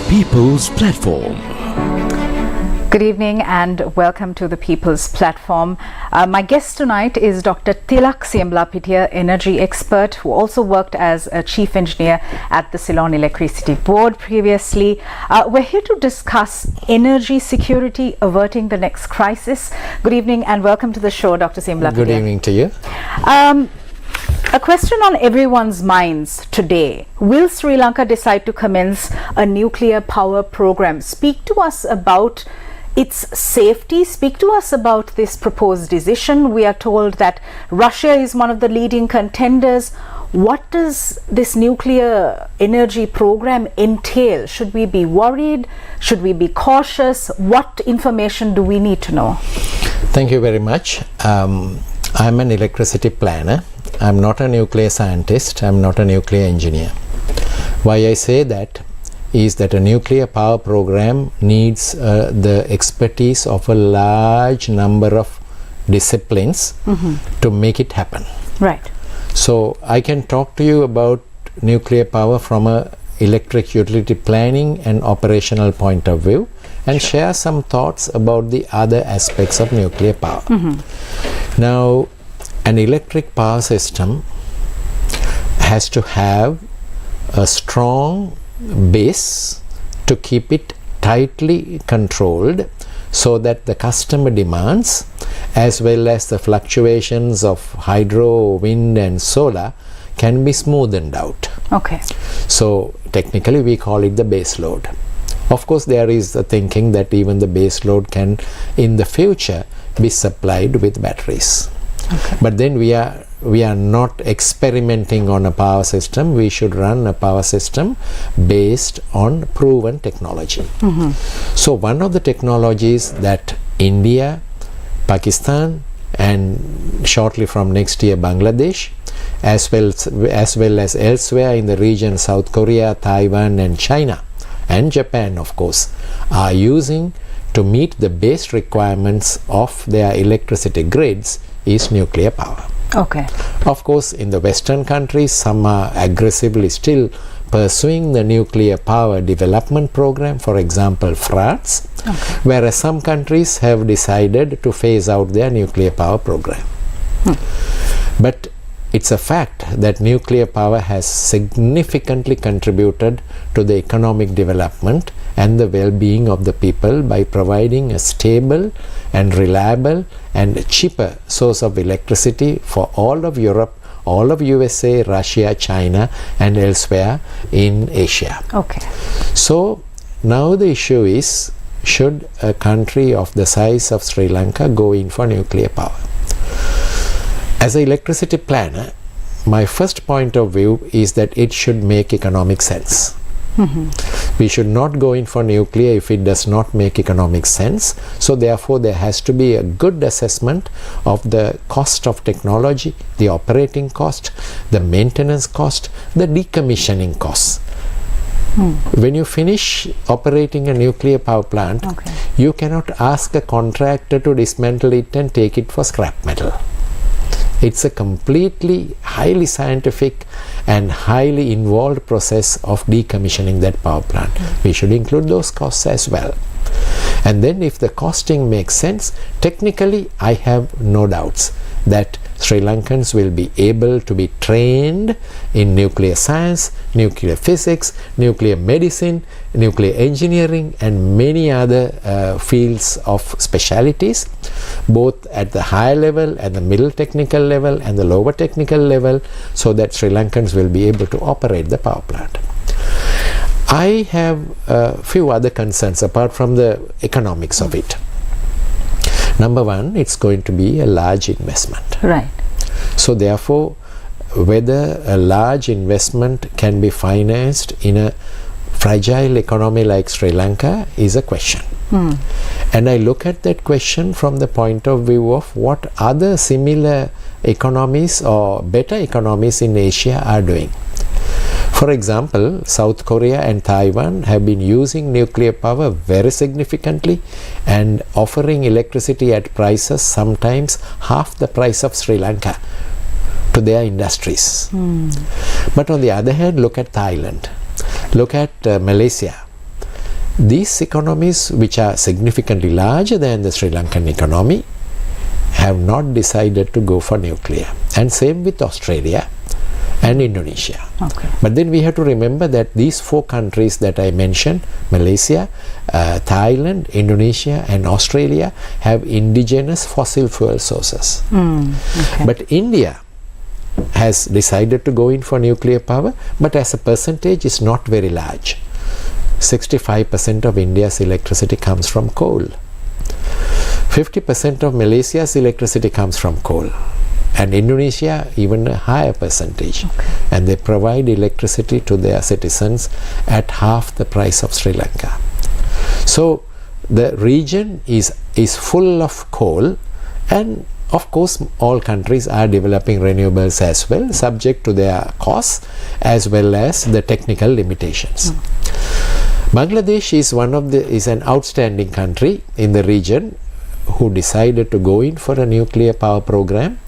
People's Platform. Good evening and welcome to the People's Platform. My guest tonight is Dr. Tilak Siyambalapitiya, energy expert who also worked as a chief engineer at the Ceylon Electricity Board previously. We're here to discuss energy security, averting the next crisis. Good evening and welcome to the show, Dr. Siyambalapitiya. Good evening to you. A question on everyone's minds today. Will Sri Lanka decide to commence a nuclear power program? Speak to us about its safety. Speak to us about this proposed decision. We are told that Russia is one of the leading contenders. What does this nuclear energy program entail? Should we be worried? Should we be cautious? What information do we need to know? Thank you very much. I'm an electricity planner. I'm not a nuclear scientist. I'm not a nuclear engineer. Why I say that is that a nuclear power program needs the expertise of a large number of disciplines to make it happen. Right. So I can talk to you about nuclear power from a electric utility planning and operational point of view and share some thoughts about the other aspects of nuclear power. Now, an electric power system has to have a strong base to keep it tightly controlled so that the customer demands as well as the fluctuations of hydro, wind and solar can be smoothened out. Okay. So technically we call it the base load. Of course there is the thinking that even the base load can in the future be supplied with batteries. Okay. But then we are not experimenting on a power system. We should run a power system based on proven technology. So one of the technologies that India, Pakistan and shortly from next year Bangladesh as well as elsewhere in the region South Korea, Taiwan and China and Japan of course are using to meet the base requirements of their electricity grids is nuclear power. Okay. Of course, in the Western countries, some are aggressively still pursuing the nuclear power development program, for example, France, whereas some countries have decided to phase out their nuclear power program. But it's a fact that nuclear power has significantly contributed to the economic development and the well-being of the people by providing a stable and reliable and cheaper source of electricity for all of Europe, all of USA, Russia, China and elsewhere in Asia. Okay. So now the issue is, should a country of the size of Sri Lanka go in for nuclear power? As an electricity planner, my first point of view is that it should make economic sense. We should not go in for nuclear if it does not make economic sense. So therefore there has to be a good assessment of the cost of technology, the operating cost, the maintenance cost, the decommissioning costs. When you finish operating a nuclear power plant, you cannot ask a contractor to dismantle it and take it for scrap metal. It's a completely highly scientific and highly involved process of decommissioning that power plant. We should include those costs as well. And then if the costing makes sense, technically I have no doubts that Sri Lankans will be able to be trained in nuclear science, nuclear physics, nuclear medicine, nuclear engineering and many other fields of specialities, both at the higher level, at the middle technical level and the lower technical level, so that Sri Lankans will be able to operate the power plant. I have a few other concerns apart from the economics of it. Number one, it's going to be a large investment. Right. So therefore, whether a large investment can be financed in a fragile economy like Sri Lanka is a question. And I look at that question from the point of view of what other similar economies or better economies in Asia are doing. For example, South Korea and Taiwan have been using nuclear power very significantly and offering electricity at prices sometimes half the price of Sri Lanka to their industries. But on the other hand, look at Thailand, look at Malaysia. These economies, which are significantly larger than the Sri Lankan economy, have not decided to go for nuclear. And same with Australia and Indonesia. Okay. But then we have to remember that these 4 countries that I mentioned, Malaysia, Thailand, Indonesia and Australia, have indigenous fossil fuel sources. Okay. But India has decided to go in for nuclear power, but as a percentage is not very large. 65% of India's electricity comes from coal. 50% of Malaysia's electricity comes from coal. And Indonesia, even a higher percentage. Okay. And they provide electricity to their citizens at half the price of Sri Lanka. So the region is full of coal, and of course all countries are developing renewables as well, subject to their costs as well as the technical limitations. Bangladesh is an outstanding country in the region who decided to go in for a nuclear power program,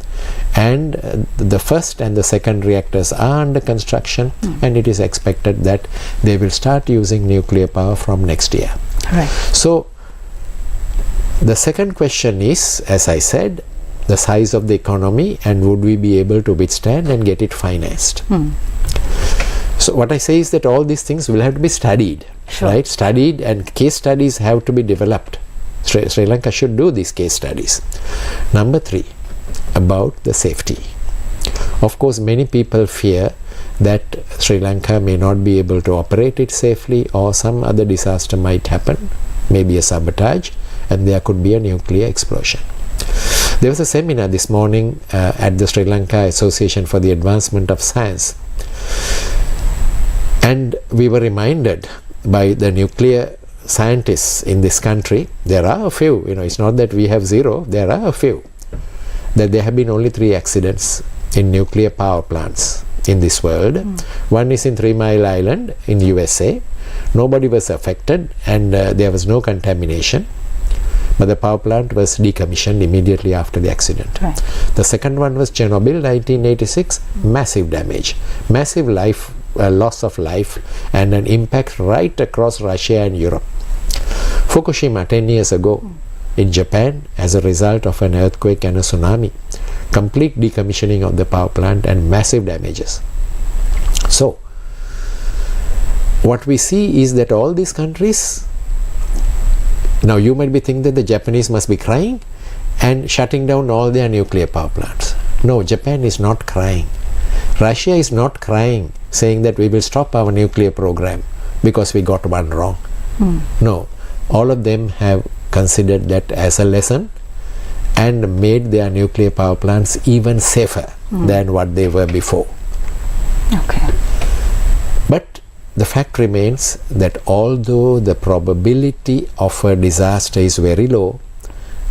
and the first and the second reactors are under construction, and it is expected that they will start using nuclear power from next year. Right. So the second question is, as I said, the size of the economy and would we be able to withstand and get it financed. So what I say is that all these things will have to be studied, Sure. right? Studied, and case studies have to be developed. Sri Lanka should do these case studies. Number 3, about the safety. Of course, many people fear that Sri Lanka may not be able to operate it safely, or some other disaster might happen, maybe a sabotage, and there could be a nuclear explosion. There was a seminar this morning at the Sri Lanka Association for the Advancement of Science, and we were reminded by the nuclear scientists in this country, there are a few, it's not that we have 0, there are a few, that there have been only 3 accidents in nuclear power plants in this world. One is in 3 Mile Island in USA. Nobody was affected, and there was no contamination, but the power plant was decommissioned immediately after the accident. Right. The second one was Chernobyl, 1986, massive damage, massive loss of life, and an impact right across Russia and Europe. Fukushima 10 years ago in Japan, as a result of an earthquake and a tsunami, complete decommissioning of the power plant and massive damages. So what we see is that all these countries, now you might be thinking that the Japanese must be crying and shutting down all their nuclear power plants. No, Japan is not crying. Russia is not crying, saying that we will stop our nuclear program because we got one wrong. No, all of them have considered that as a lesson and made their nuclear power plants even safer than what they were before. Okay. But the fact remains that although the probability of a disaster is very low,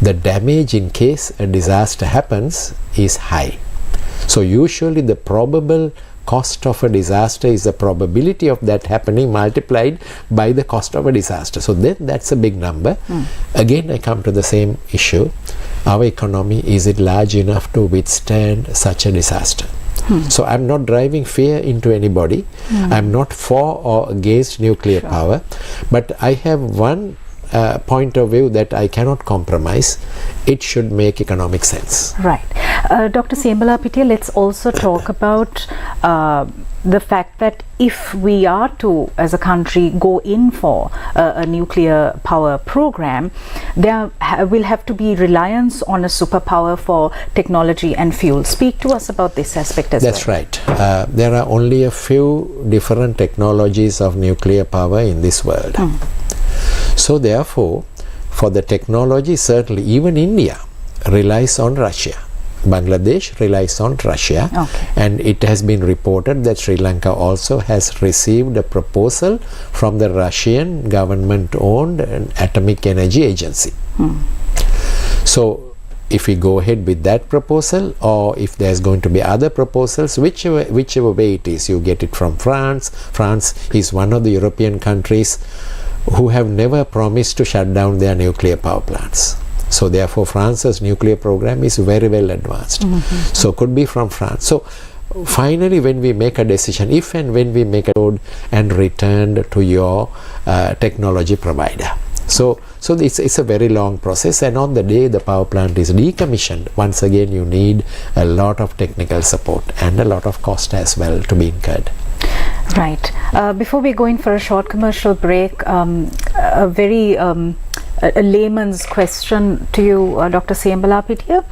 the damage in case a disaster happens is high. So usually the probable cost of a disaster is the probability of that happening multiplied by the cost of a disaster. So then that's a big number. Again, I come to the same issue. Our economy, is it large enough to withstand such a disaster? So I'm not driving fear into anybody. I'm not for or against nuclear power, but I have one point of view that I cannot compromise. It should make economic sense. Right. Dr. Siyambalapitiya, let's also talk about the fact that if we are to, as a country, go in for a nuclear power program, there will have to be reliance on a superpower for technology and fuel. Speak to us about this aspect as well. That's right. There are only a few different technologies of nuclear power in this world. So therefore, for the technology, certainly even India relies on Russia. Bangladesh relies on Russia, and it has been reported that Sri Lanka also has received a proposal from the Russian government-owned Atomic Energy Agency. So if we go ahead with that proposal, or if there's going to be other proposals, whichever way it is, you get it from France. France is one of the European countries who have never promised to shut down their nuclear power plants. So therefore France's nuclear program is very well advanced. So could be from France. So finally, when we make a decision, if and when we make a load and returned to your technology provider. So it's a very long process, and on the day the power plant is decommissioned, once again you need a lot of technical support and a lot of cost as well to be incurred. Right. Before we go in for a short commercial break, a very a layman's question to you, Dr. Siyambalapitiya.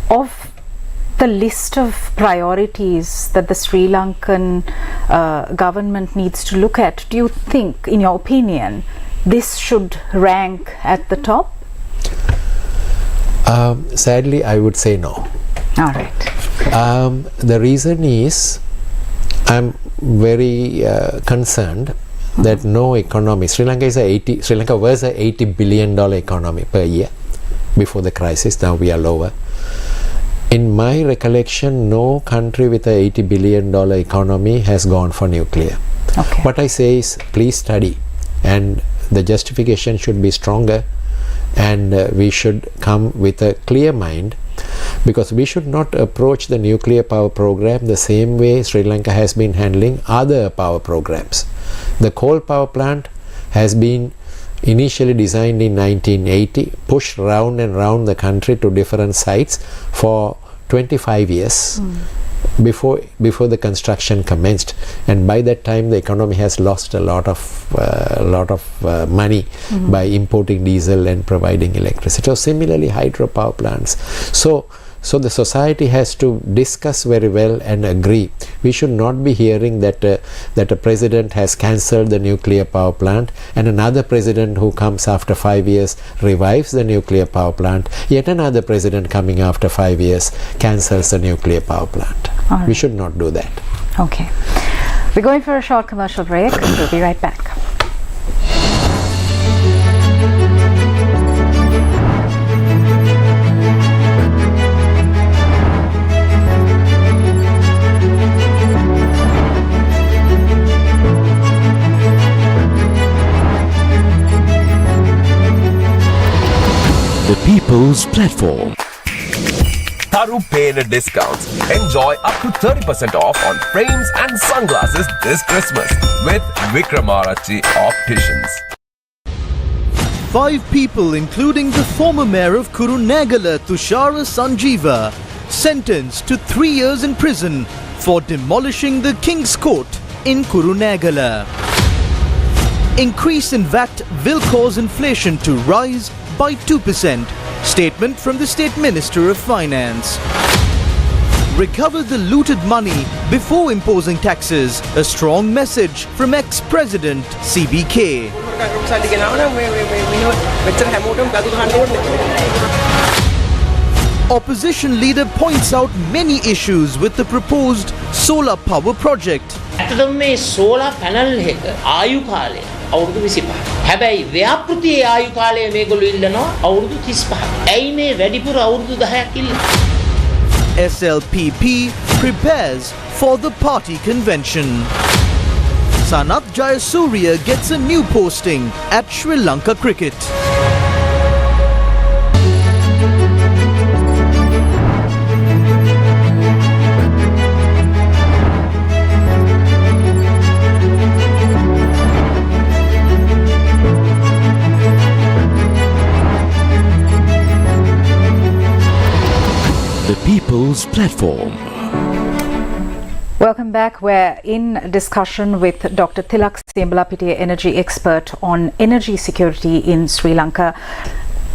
Of the list of priorities that the Sri Lankan government needs to look at, do you think, in your opinion, this should rank at the top? Sadly, I would say no. All right. The reason is, I'm very concerned that no economy, Sri Lanka was a $80 billion economy per year before the crisis. Now we are lower. In my recollection, no country with a $80 billion economy has gone for nuclear. Okay. What I say is, please study, and the justification should be stronger, and we should come with a clear mind, because we should not approach the nuclear power program the same way Sri Lanka has been handling other power programs. The coal power plant has been initially designed in 1980, pushed round and round the country to different sites for 25 years before the construction commenced, and by that time the economy has lost a lot of money by importing diesel and providing electricity. So similarly, hydropower plants. So the society has to discuss very well and agree. We should not be hearing that a president has cancelled the nuclear power plant, and another president who comes after 5 years revives the nuclear power plant. Yet another president coming after 5 years cancels the nuclear power plant. Right. We should not do that. Okay. We're going for a short commercial break. We'll be right back. The People's Platform. Tharu Pain discounts. Enjoy up to 30% off on frames and sunglasses this Christmas with Vikramarachi Opticians. 5 people, including the former mayor of Kurunegala, Tushara Sanjeeva, sentenced to 3 years in prison for demolishing the King's Court in Kurunegala. Increase in VAT will cause inflation to rise by 2%. Statement from the State Minister of Finance. Recover the looted money before imposing taxes. A strong message from ex-President CBK. Opposition leader points out many issues with the proposed solar power project. ඇත්තටම මේ solar panel එක ආයු කාලය අවුරුදු 25. හැබැයි ව්‍යාපෘතියේ ආයු කාලය මේගොල්ලෝ ඉල්ලනවා අවුරුදු 35. ඇයි මේ වැඩිපුර අවුරුදු 10ක් ඉල්ලන්නේ? SLPP prepares for the party convention. Sanath Jayasuriya gets a new posting at Sri Lanka Cricket. The People's Platform. Welcome back. We're in discussion with Dr. Tilak Siyambalapitiya, energy expert on energy security in Sri Lanka.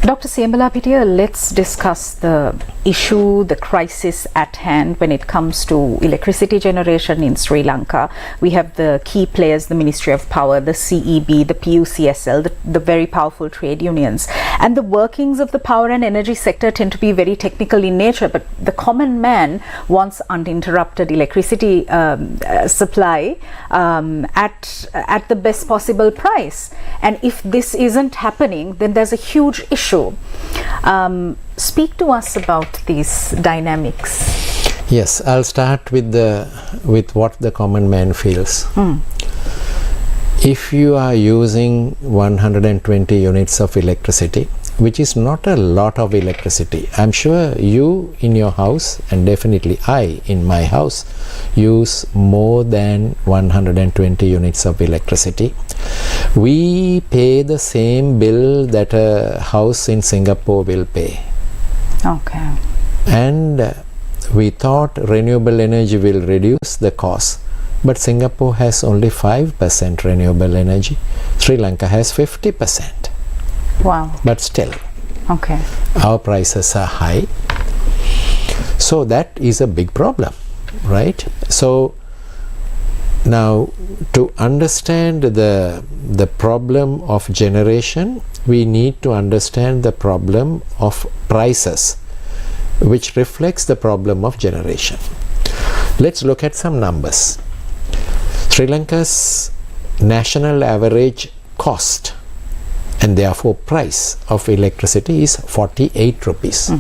Dr. Siyambalapitiya, let's discuss the issue, the crisis at hand when it comes to electricity generation in Sri Lanka. We have the key players, the Ministry of Power, the CEB, the PUCSL, the very powerful trade unions. And the workings of the power and energy sector tend to be very technical in nature, but the common man wants uninterrupted electricity supply at the best possible price. And if this isn't happening, then there's a huge issue. Speak to us about these dynamics. Yes, I'll start with what the common man feels. If you are using 120 units of electricity which is not a lot of electricity. I'm sure you in your house, and definitely I in my house, use more than 120 units of electricity. We pay the same bill that a house in Singapore will pay. Okay. And we thought renewable energy will reduce the cost, but Singapore has only 5% renewable energy. Sri Lanka has 50%. Wow. But still, Okay. our prices are high. So that is a big problem, right? So now, to understand the problem of generation, we need to understand the problem of prices, which reflects the problem of generation. Let's look at some numbers. Sri Lanka's national average cost and therefore price of electricity is 48 rupees.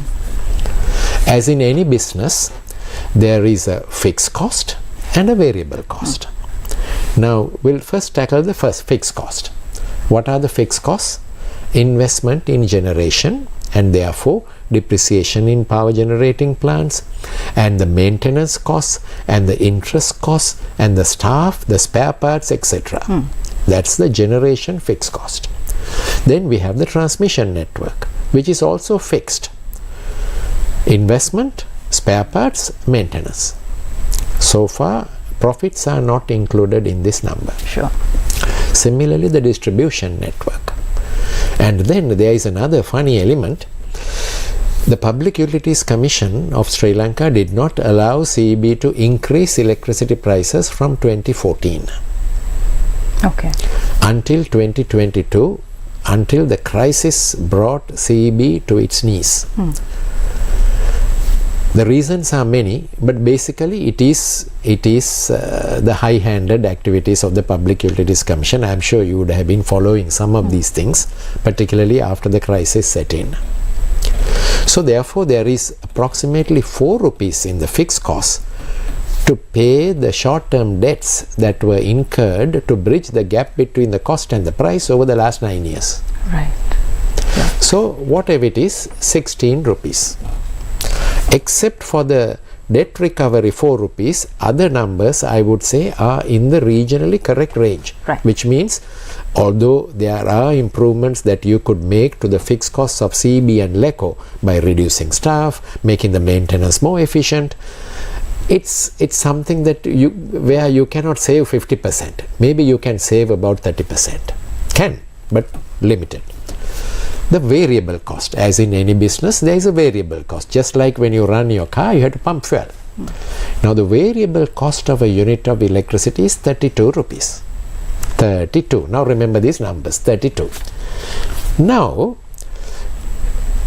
As in any business, there is a fixed cost and a variable cost. Now we'll first tackle the first fixed cost. What are the fixed costs? Investment in generation and therefore depreciation in power generating plants, and the maintenance costs and the interest costs and the staff, the spare parts, etc. That's the generation fixed cost. Then we have the transmission network, which is also fixed. Investment, spare parts, maintenance. So far, profits are not included in this number. Sure. Similarly, the distribution network. And then there is another funny element. The Public Utilities Commission of Sri Lanka did not allow CEB to increase electricity prices from 2014 Okay. until 2022, until the crisis brought CEB to its knees. The reasons are many, but basically it is the high-handed activities of the Public Utilities Commission. I am sure you would have been following some of these things, particularly after the crisis set in. So therefore there is approximately 4 rupees in the fixed cost to pay the short-term debts that were incurred to bridge the gap between the cost and the price over the last 9 years. Right. So whatever it is, 16 rupees. Except for the debt recovery 4 rupees, other numbers I would say are in the regionally correct range. Right. Which means, although there are improvements that you could make to the fixed costs of CEB and LECO by reducing staff, making the maintenance more efficient, it's something that where you cannot save 50%. Maybe you can save about 30%. Can, but limited. The variable cost, as in any business, there is a variable cost. Just like when you run your car, you have to pump fuel. Now the variable cost of a unit of electricity is 32 rupees. 32. Now remember these numbers, 32. Now,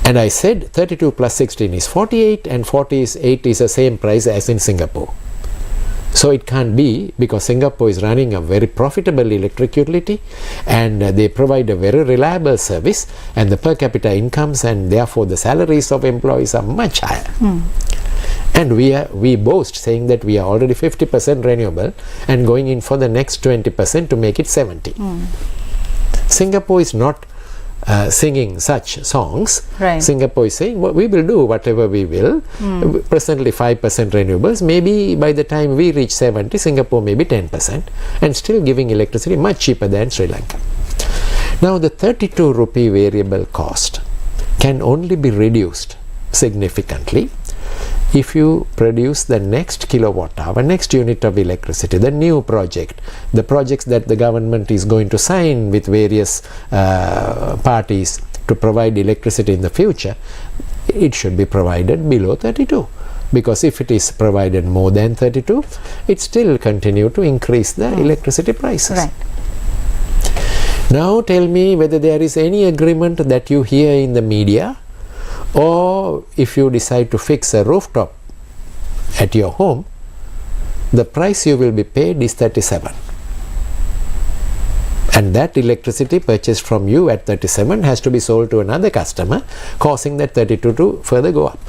and I said 32 plus 16 is 48, and 48 is the same price as in Singapore. So it can't be, because Singapore is running a very profitable electric utility and they provide a very reliable service, and the per capita incomes and therefore the salaries of employees are much higher. And we boast saying that we are already 50% renewable and going in for the next 20% to make it 70. Singapore is not singing such songs. Right. Singapore is saying, well, we will do whatever we will. Presently 5% renewables. Maybe by the time we reach 70, Singapore may be 10%, and still giving electricity much cheaper than Sri Lanka. Now the 32 rupee variable cost can only be reduced significantly if you produce the next kilowatt hour, next unit of electricity, the new project, the projects that the government is going to sign with various parties to provide electricity in the future, it should be provided below 32. Because if it is provided more than 32, it still continue to increase the electricity prices. Right. Now tell me whether there is any agreement that you hear in the media, or if you decide to fix a rooftop at your home, the price you will be paid is 37. And that electricity purchased from you at 37 has to be sold to another customer, causing that 32 to further go up,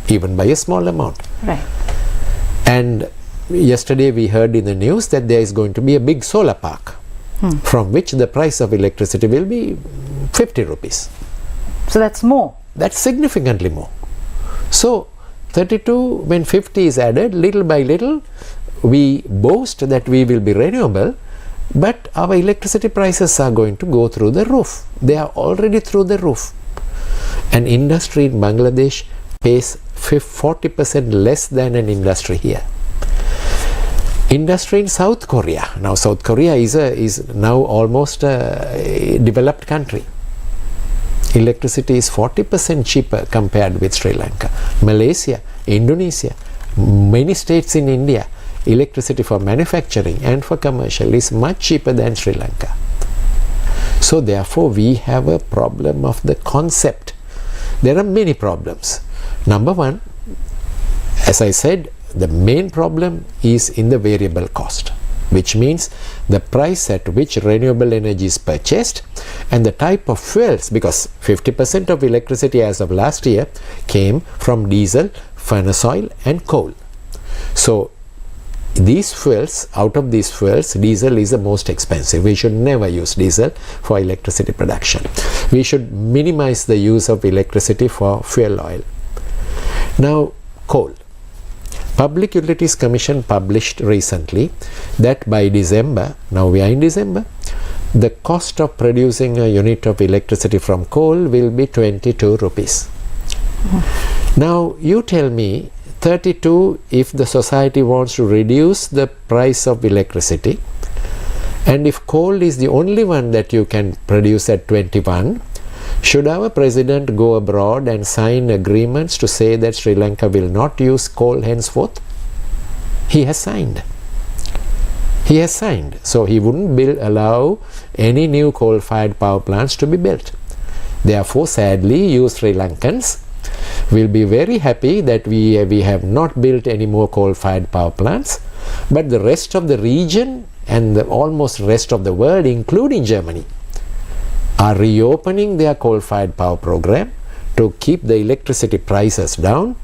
even by a small amount. Right. And yesterday we heard in the news that there is going to be a big solar park, from which the price of electricity will be 50 rupees. So that's more. That's significantly more. So 32, when 50 is added, little by little, we boast that we will be renewable, but our electricity prices are going to go through the roof. They are already through the roof. An industry in Bangladesh pays 40% less than an industry here. Industry in South Korea. Now South Korea is now almost a developed country. Electricity is 40% cheaper compared with Sri Lanka. Malaysia, Indonesia, many states in India, electricity for manufacturing and for commercial is much cheaper than Sri Lanka. So therefore we have a problem of the concept. There are many problems. Number one, as I said, the main problem is in the variable cost, which means the price at which renewable energy is purchased and the type of fuels, because 50% of electricity as of last year came from diesel, furnace oil and coal. So these fuels, out of these fuels, diesel is the most expensive. We should never use diesel for electricity production. We should minimize the use of electricity for fuel oil. Now, coal. Public Utilities Commission published recently that by December, now we are in December, the cost of producing a unit of electricity from coal will be 22 rupees. Now you tell me 32 if the society wants to reduce the price of electricity, and if coal is the only one that you can produce at 21, should our president go abroad and sign agreements to say that Sri Lanka will not use coal henceforth? He has signed. He has signed. So he wouldn't allow any new coal-fired power plants to be built. Therefore, sadly, you Sri Lankans will be very happy that we have not built any more coal-fired power plants, but the rest of the region and the almost rest of the world, including Germany, are reopening their coal-fired power program to keep the electricity prices down.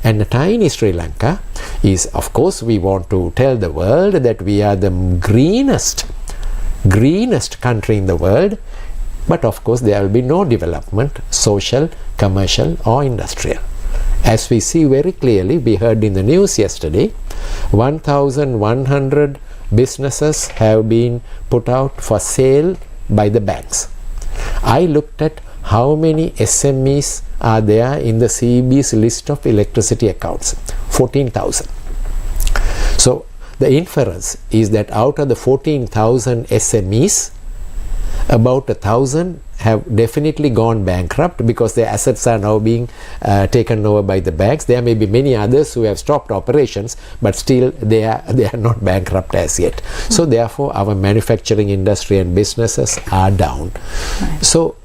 And the tiny Sri Lanka is, of course, we want to tell the world that we are the greenest country in the world, but of course there will be no development, social, commercial or industrial. As we see very clearly, we heard in the news yesterday, 1,100 businesses have been put out for sale by the banks. I looked at how many SMEs are there in the CEB's list of electricity accounts. 14,000. So the inference is that out of the 14,000 SMEs, about 1,000 have definitely gone bankrupt because their assets are now being taken over by the banks. There may be many others who have stopped operations, but still they are not bankrupt as yet. So therefore our manufacturing industry and businesses are down. Right. So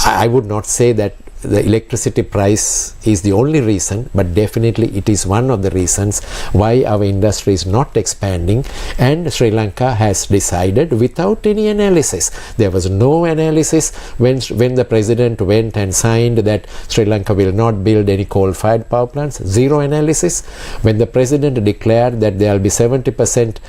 I would not say that the electricity price is the only reason, but definitely it is one of the reasons why our industry is not expanding, and Sri Lanka has decided without any analysis. There was no analysis when the president went and signed that Sri Lanka will not build any coal-fired power plants. Zero analysis. When the president declared that there will be 70%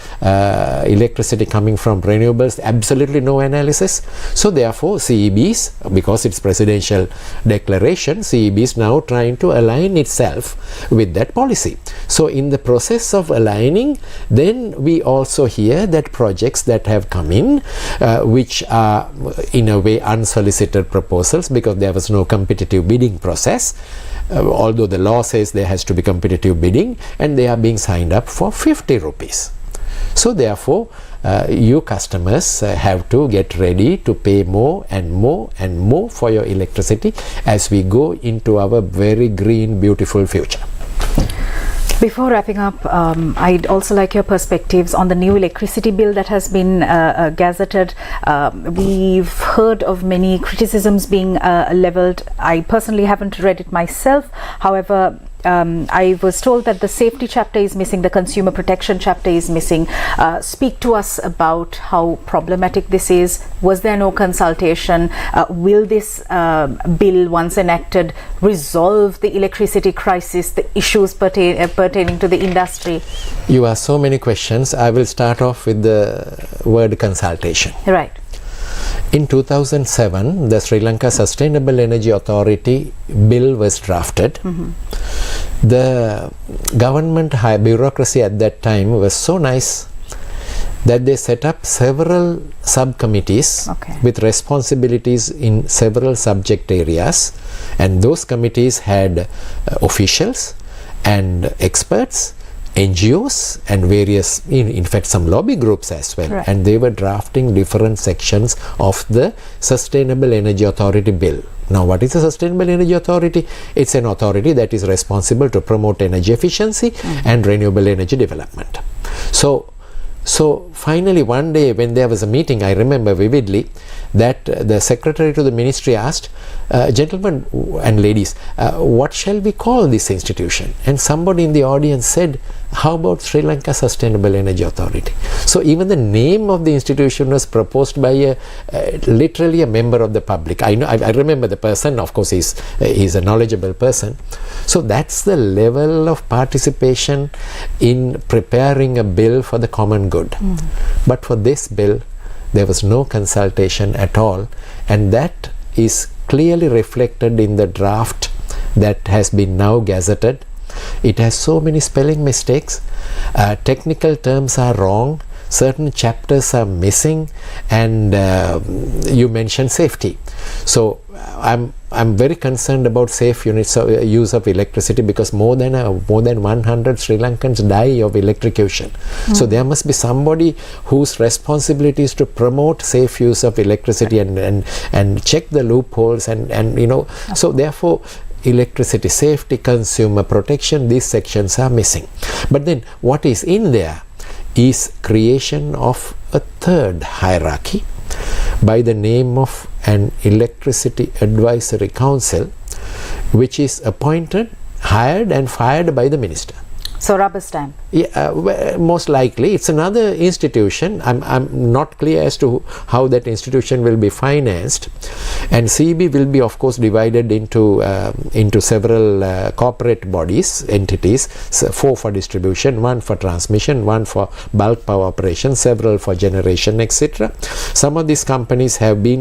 electricity coming from renewables, absolutely no analysis. So therefore CEBs, because it's presidential declaration, CEB is now trying to align itself with that policy. So in the process of aligning, then we also hear that projects that have come in, which are in a way unsolicited proposals because there was no competitive bidding process, although the law says there has to be competitive bidding, and they are being signed up for 50 rupees. So therefore you customers have to get ready to pay more and more and more for your electricity as we go into our very green, beautiful future. Before wrapping up, I'd also like your perspectives on the new electricity bill that has been gazetted. We've heard of many criticisms being leveled. I personally haven't read it myself. However, I was told that the safety chapter is missing, the consumer protection chapter is missing. Speak to us about how problematic this is. Was there no consultation? Will this bill, once enacted, resolve the electricity crisis, the issues pertaining to the industry? You ask so many questions. I will start off with the word consultation. Right. In 2007, the Sri Lanka Sustainable Energy Authority bill was drafted. The government high bureaucracy at that time was so nice that they set up several subcommittees with responsibilities in several subject areas, and those committees had officials and experts, NGOs and various, in fact some lobby groups as well, and they were drafting different sections of the Sustainable Energy Authority bill. Now, what is a Sustainable Energy Authority? It's an authority that is responsible to promote energy efficiency and renewable energy development. So finally one day when there was a meeting, I remember vividly that the secretary to the ministry asked, gentlemen and ladies, what shall we call this institution? And somebody in the audience said, how about Sri Lanka Sustainable Energy Authority? So even the name of the institution was proposed by literally a member of the public. I remember the person, of course he's a knowledgeable person. So that's the level of participation in preparing a bill for the common good. But for this bill, there was no consultation at all, and that is clearly reflected in the draft that has been now gazetted. It has so many spelling mistakes, technical terms are wrong, certain chapters are missing, and you mentioned safety. So I'm very concerned about safe use of electricity, because more than 100 Sri Lankans die of electrocution. So there must be somebody whose responsibility is to promote safe use of electricity and check the loopholes and you know. So therefore, electricity safety, consumer protection, these sections are missing. But then what is in there is creation of a third hierarchy by the name of an Electricity Advisory Council, which is appointed, hired and fired by the minister. So rubber stamp. Yeah, most likely it's another institution. I'm not clear as to how that institution will be financed, and CEB will be of course divided into several corporate bodies, entities, so 4 for distribution, 1 for transmission, 1 for bulk power operation, several for generation, etc. Some of these companies have been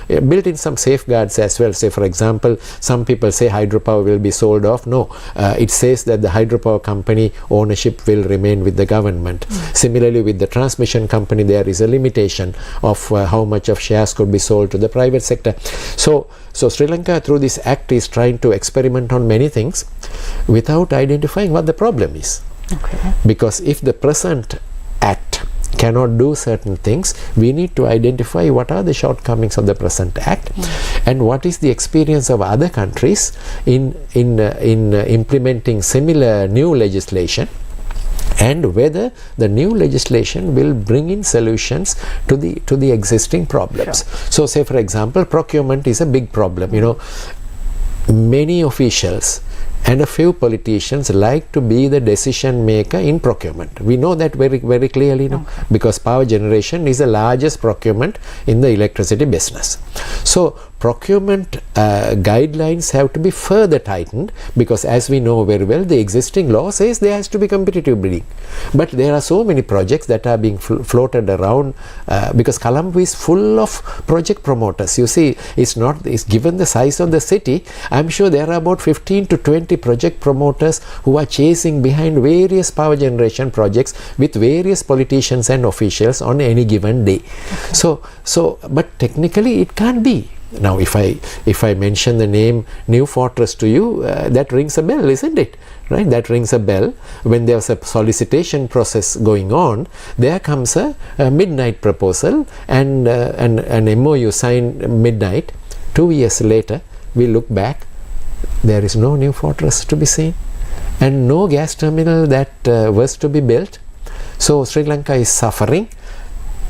built in some safeguards as well. Say for example, some people say hydropower will be sold off. No, it says that the hydropower company ownership will remain with the government. Similarly, with the transmission company, there is a limitation of how much of shares could be sold to the private sector. So Sri Lanka through this act is trying to experiment on many things without identifying what the problem is. Because if the present act cannot do certain things, we need to identify what are the shortcomings of the present act and what is the experience of other countries in implementing similar new legislation, and whether the new legislation will bring in solutions to the existing problems. So say for example, procurement is a big problem. You know, many officials and a few politicians like to be the decision maker in procurement. We know that very, very clearly now, because power generation is the largest procurement in the electricity business. So procurement guidelines have to be further tightened, because as we know very well, the existing law says there has to be competitive bidding. But there are so many projects that are being floated around because Colombo is full of project promoters. You see, it's given the size of the city, I'm sure there are about 15 to 20 project promoters who are chasing behind various power generation projects with various politicians and officials on any given day. So but technically it can't be. Now if I mention the name New Fortress to you, that rings a bell, isn't it? Right? That rings a bell. When there's a solicitation process going on, there comes a midnight proposal and an MOU signed midnight. 2 years later, we look back, there is no New Fortress to be seen and no gas terminal that was to be built. So Sri Lanka is suffering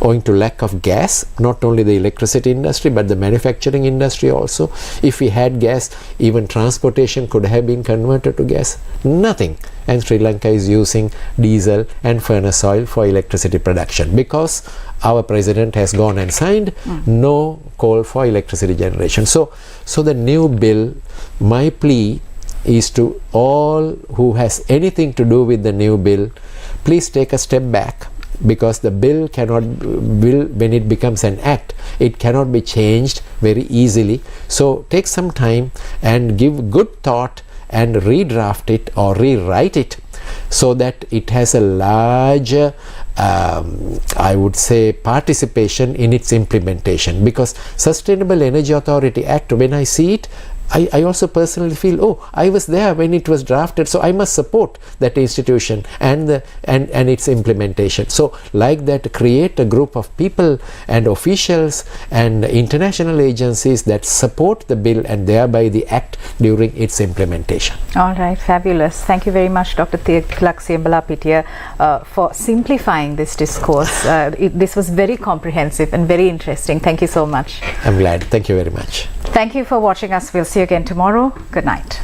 owing to lack of gas, not only the electricity industry but the manufacturing industry also. If we had gas, even transportation could have been converted to gas. Nothing. And Sri Lanka is using diesel and furnace oil for electricity production because our president has gone and signed no coal for electricity generation. So the new bill, my plea is to all who has anything to do with the new bill, please take a step back. because the bill when it becomes an act, it cannot be changed very easily. So take some time and give good thought and redraft it or rewrite it so that it has a larger I would say participation in its implementation. Because Sustainable Energy Authority Act, when I see it, I also personally feel, oh, I was there when it was drafted, so I must support that institution and its implementation. So like that, create a group of people and officials and international agencies that support the bill and thereby the act during its implementation. All right, fabulous. Thank you very much, Dr. Tilak Siyambalapitiya, for simplifying this discourse. This was very comprehensive and very interesting. Thank you so much. I'm glad. Thank you very much. Thank you for watching us. We'll see you again tomorrow. Good night.